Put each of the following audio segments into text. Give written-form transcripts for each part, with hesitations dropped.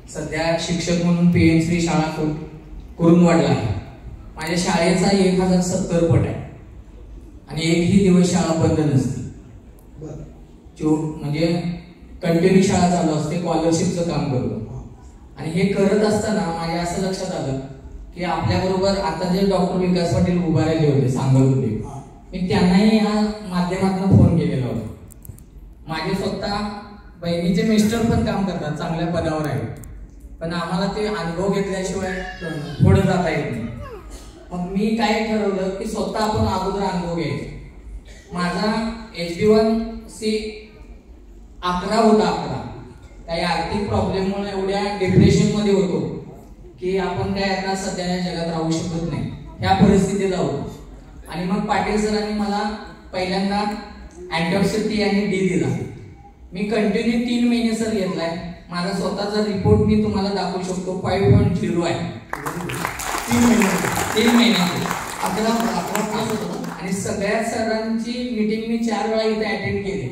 सध्या शिक्षक म्हणून पीएमसी शाळा कुरुंदवाडला आहे. माझ्या शाळेचा 1070 पट आहे आणि एकही दिवस शाळा बंद नसते. म्हणजे कंटिन्यू शाळा चालू असते. स्कॉलरशिपचं काम करतो आणि हे करत असताना माझ्या असं लक्षात आलं की आपल्याबरोबर आता जे डॉक्टर विकास पाटील उभा राहिले होते सांगत होते, मी त्यांनाही या माध्यमातून फोन केलेला होता. माझे स्वतः बहिणीचे मिस्टर पण काम करतात, चांगल्या पदावर आहे, पण आम्हाला ते अनुभव घेतल्याशिवाय पुढे जाता येत नाही. मग मी काय ठरवलं की स्वतः आपण अगोदर अनुभव घ्यायचा. माझा HB1C 11 होता. 11 काही आर्थिक प्रॉब्लेममुळे एवढ्या डिप्रेशन मध्ये होतो की आपण काय आता सध्या जगात राहू शकत नाही, ह्या परिस्थितीत आहोत. आणि मग पाटील सरांनी मला पहिल्यांदा अँटॉक्सिटी आणि डी दिला. मी कंटिन्यू 3 महिने सर घेतलाय. माझा स्वतःचा रिपोर्ट मी तुम्हाला दाखवू शकतो. 5.0 आहे. 3 महिने 11 आणि सगळ्या सरांची मीटिंग मी 4 वेळा इथे अटेंड केली.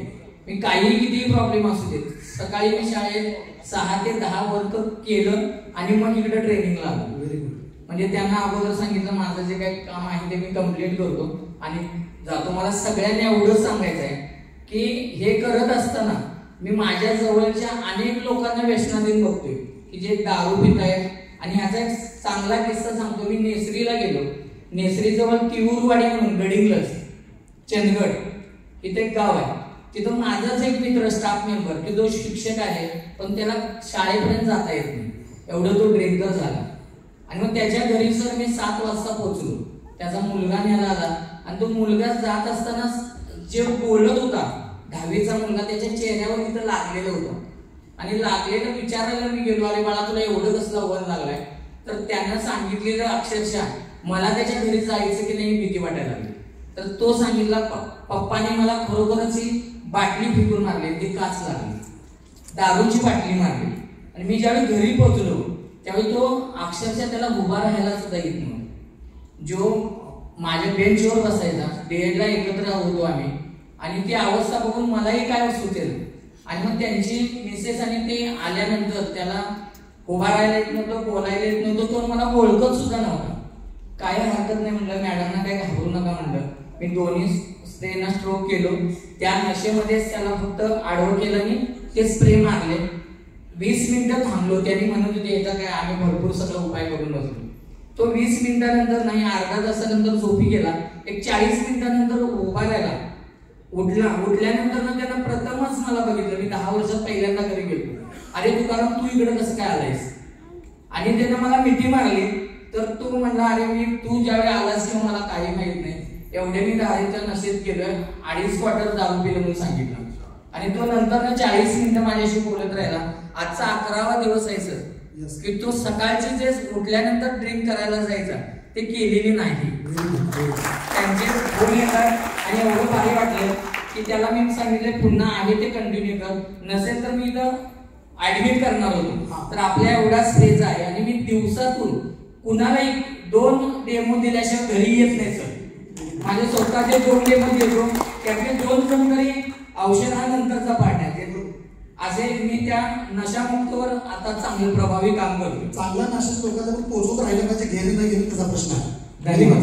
मी काही किती प्रॉब्लेम असू देत, सकाळी मी शाळेत 6 ते 10 वर्क केलं आणि मग इकडे ट्रेनिंगला आलो. म्हणजे त्यांना अगोदर सांगितलं माझं जे काही काम आहे ते मी कंप्लीट करतो आणि जातो. मला सगळ्यांनी एवढं सांगायचं आहे की हे करत असताना मी माझ्या जवळच्या अनेक लोकांना व्यसनाधीन बघतोय की जे दारू पित आहेत. आणि ह्याचा एक चांगला किस्सा सांगतो. मी नेसरीला गेलो. नेसरीजवळ तिऊरवाडी म्हणून गडिंग्लज चंदगड इथे एक गाव आहे. तिथं माझाच एक मित्र स्टाफ मेंबर की जो शिक्षक आहे पण त्याला शाळेपर्यंत जाता येत नाही, एवढं तो ड्रिंकर झाला. आणि मग त्याच्या घरी सर मी 7 वाजता पोहोचलो. त्याचा मुलगा न्यायला आला आणि तो मुलगा जात असताना जे बोलत होता 10वीचा मुलगा त्याच्या चेहऱ्यावर तिथं लागलेलं होतं. आणि लागलेलं विचारायला मी गेलो, अरे बाळा तुला एवढं कसलं वन लागलाय? तर त्यानं सांगितलेलं अक्षरशः मला त्याच्या घरी जायचं की नाही भीती वाटायला लागली. तर तो सांगितला पप्पाने मला खरोखरच ही बाटली फेकून मारली, ती काच लागली, दारूची बाटली मारली. आणि मी ज्यावेळी घरी पोहोचलो त्यावेळी तो अक्षरशः त्याला उभा राहायला सुद्धा येत नव्हता. जो माझ्या बेंचवर बसायचा, डेडला एकत्र होतो आम्ही. आणि ती अवस्था बघून मलाही काय सुचेल. आणि मग त्यांची मिसेस आणि ते आल्यानंतर त्याला उभा राहायला येत नव्हतं, बोलायला येत नव्हतं, तो मला ओळखत सुद्धा नव्हता. काय हरकत नाही म्हणलं, मॅडमना काय घाबरू नका म्हणलं. मी दोन्ही स्प्रेना स्ट्रोक केलो. त्या नशेमध्येच त्याला फक्त आडवं केलं आणि ते स्प्रे मारले. 20 मिनिटं थांबलो. त्यांनी म्हणत होते याचा काय आम्ही भरपूर सगळं उपाय करून बसलो. तो 20 मिनिटानंतर नाही, अर्धा तासानंतर झोपी गेला. एक 40 मिनिटानंतर उभा राहिला. उठल्यानंतर ना त्यानं प्रथमच मला बघितलं. मी 10 वर्षात पहिल्यांदा घरी गेलो. अरे तुकाराम तू इकडे कसं काय आलायस? आणि त्यानं मला मिठी मारली. तर तो म्हणला अरे मी तू ज्यावेळी आलास किंवा मला काही माहित नाही, एवढे मी दारूच्या नशेत केलं, 2.5 क्वार्टर दारू पिलं म्हणून सांगितलं. आणि तो नंतर 40 मिनिटं माझ्याशी बोलत राहिला. आजचा 11वा दिवस आहे सर की तो सकाळचे जे उठल्यानंतर ड्रिंक करायला जायचा ते केलेली नाही. त्यांचे फोन येतात आणि एवढं भारी वाटलं की त्याला मी सांगितले पुन्हा आहे ते कंटिन्यू कर, नसेल तर मी इथं ऍडमिट करणार होतो. तर आपल्या एवढा स्टेज आहे आणि मी दिवसातून कुणालाही 2 डेमो दिल्याशिवाय घरी येत नाही सर. माझे स्वतःचे 2 डेमो देतो, त्यातले 2 जण तरी औषधानंतरचा पाठण्यात येतो. असे मी त्या नशामुक्तवर आता चांगलं प्रभावी काम करतो. चांगला नशा लोकांना पोहोचवत राहिलं पाहिजे, घेणे न घेणे त्याचा प्रश्न आहे. धन्यवाद.